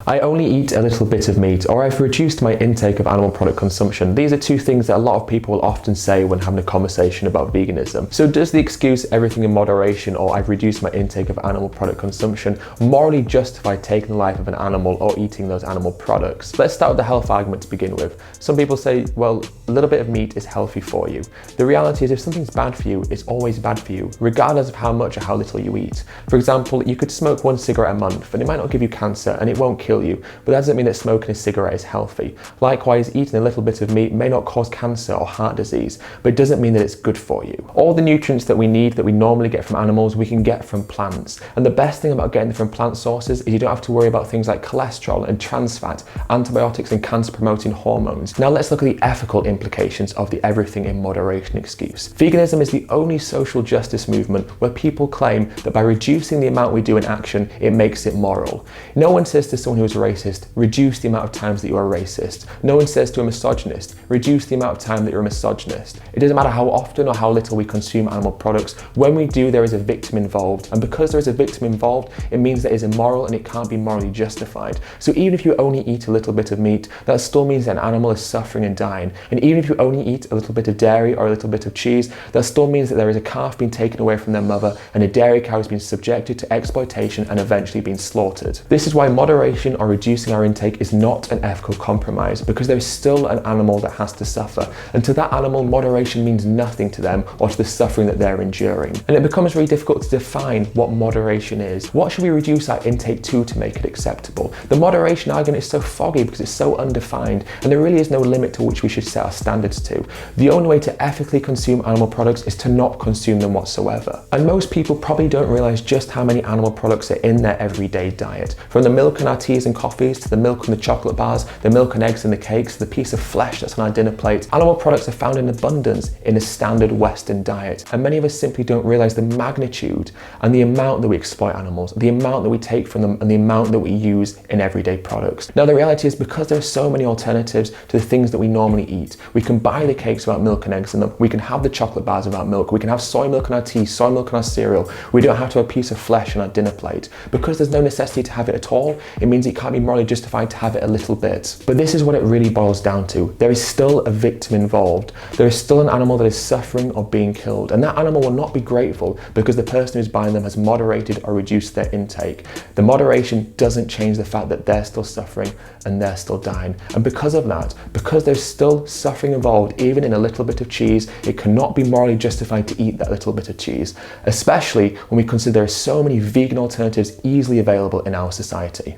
I only eat a little bit of meat, or I've reduced my intake of animal product consumption. These are two things that a lot of people will often say when having a conversation about veganism. So does the excuse everything in moderation, or I've reduced my intake of animal product consumption, morally justify taking the life of an animal or eating those animal products? Let's start with the health argument to begin with. Some people say, well, a little bit of meat is healthy for you. The reality is if something's bad for you, it's always bad for you, regardless of how much or how little you eat. For example, you could smoke one cigarette a month and it might not give you cancer and it won't kill you, but that doesn't mean that smoking a cigarette is healthy. Likewise, eating a little bit of meat may not cause cancer or heart disease, but it doesn't mean that it's good for you. All the nutrients that we need that we normally get from animals, we can get from plants. And the best thing about getting them from plant sources is you don't have to worry about things like cholesterol and trans fat, antibiotics and cancer promoting hormones. Now let's look at the ethical implications of the everything in moderation excuse. Veganism is the only social justice movement where people claim that by reducing the amount we do in action, it makes it moral. No one says to someone who is racist, reduce the amount of times that you are racist. No one says to a misogynist, reduce the amount of time that you're a misogynist. It doesn't matter how often or how little we consume animal products. When we do, there is a victim involved. And because there is a victim involved, it means that it is immoral and it can't be morally justified. So even if you only eat a little bit of meat, that still means that an animal is suffering and dying. And even if you only eat a little bit of dairy or a little bit of cheese, that still means that there is a calf being taken away from their mother and a dairy cow has been subjected to exploitation and eventually being slaughtered. This is why moderation or reducing our intake is not an ethical compromise, because there is still an animal that has to suffer. And to that animal, moderation means nothing to them or to the suffering that they're enduring. And it becomes really difficult to define what moderation is. What should we reduce our intake to make it acceptable? The moderation argument is so foggy because it's so undefined, and there really is no limit to which we should set our standards to. The only way to ethically consume animal products is to not consume them whatsoever. And most people probably don't realize just how many animal products are in their everyday diet. From the milk in our teas and coffees, to the milk in the chocolate bars, the milk and eggs in the cakes, to the piece of flesh that's on our dinner plate, animal products are found in abundance in a standard Western diet. And many of us simply don't realize the magnitude and the amount that we exploit animals, the amount that we take from them, and the amount that we use in everyday products. Now the reality is, because there are so many alternatives to the things that we normally eat, we can buy the cakes without milk and eggs in them, we can have the chocolate bars without milk, we can have soy milk in our tea, soy milk in our cereal, we don't have to have a piece of flesh on our dinner plate. Because there's no necessity to have it at all, it means it can't be morally justified to have it a little bit. But this is what it really boils down to. There is still a victim involved. There is still an animal that is suffering or being killed, and that animal will not be grateful because the person who's buying them has moderated or reduced their intake. The moderation doesn't change the fact that they're still suffering and they're still dying. And because of that, because there's still suffering involved, even in a little bit of cheese, it cannot be morally justified to eat that little bit of cheese, especially when we consider there are so many vegan alternatives easily available in our society.